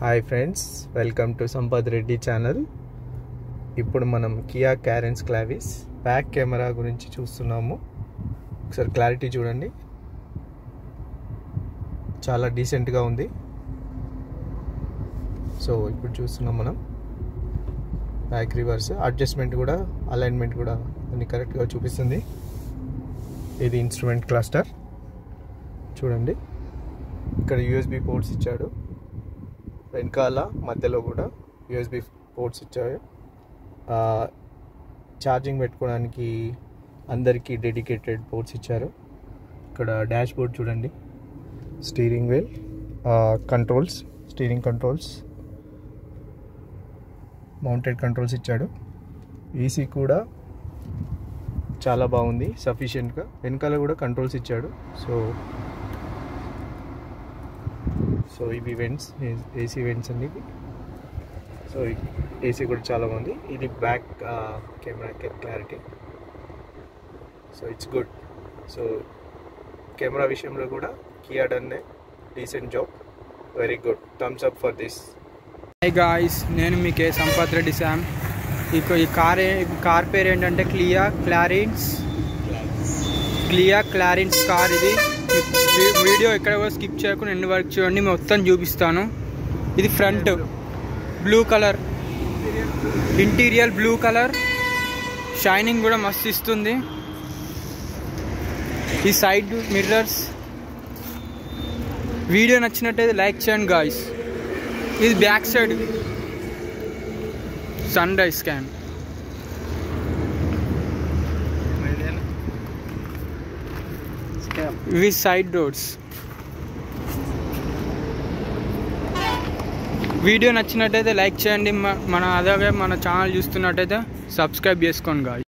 Hi friends, welcome to Sampath Reddy channel. ఇప్పుడు మనం Kia Carens Clavis back camera గురించి చూస్తున్నాము. ఒకసారి క్లారిటీ చూడండి, చాలా డీసెంట్గా ఉంది. సో ఇప్పుడు చూస్తున్నాం మనం బ్యాక్ రివర్స్ అడ్జస్ట్మెంట్ కూడా, అలైన్మెంట్ కూడా అన్ని కరెక్ట్గా చూపిస్తుంది. ఇది ఇన్స్ట్రుమెంట్ క్లస్టర్ చూడండి. ఇక్కడ యూఎస్బి పోర్ట్స్ ఇచ్చాడు, వెనకాల మధ్యలో కూడా యూఎస్బి పోర్ట్స్ ఇచ్చాడు. ఛార్జింగ్ పెట్టుకోవడానికి అందరికీ డెడికేటెడ్ పోర్ట్స్ ఇచ్చారు. ఇక్కడ డాష్ బోర్డ్ చూడండి, steering wheel, controls, steering controls, mounted controls ఇచ్చాడు. ఈసీ కూడా చాలా బాగుంది, సఫిషియెంట్గా. వెనకాల కూడా కంట్రోల్స్ ఇచ్చాడు. సో ఇవి వెంట్స్, ఏసీ వెంట్స్ అండి ఇవి. సో ఏసీ కూడా చాలా బాగుంది. ఇది back camera clarity. So it's good. So camera విషయంలో కూడా Kia done a decent job. Very good, thumbs up for this. Hi guys, నేను మీకే సంపత్ రెడ్డి శామ్. ఈ కార్ పేరు ఏంటంటే కియా క్లారెన్స్ కార్. ఇది వీడియో ఎక్కడ కూడా స్కిప్ చేయకుండా ఎండ్ వరకు చూడండి, మొత్తం చూపిస్తాను. ఇది front blue colour, interior blue colour, shining కూడా మస్తు ఇస్తుంది. ఈ సైడ్ మిర్రర్స్. వీడియో నచ్చినట్టయితే లైక్ చేయండి గాయ్స్. ఇది back side sunrise scan. ఇవి సైడ్ డోర్స్. వీడియో నచ్చినట్టయితే లైక్ చేయండి. మన ఛానల్ చూస్తున్నట్టయితే సబ్స్క్రైబ్ చేసుకోండి గాయ్స్.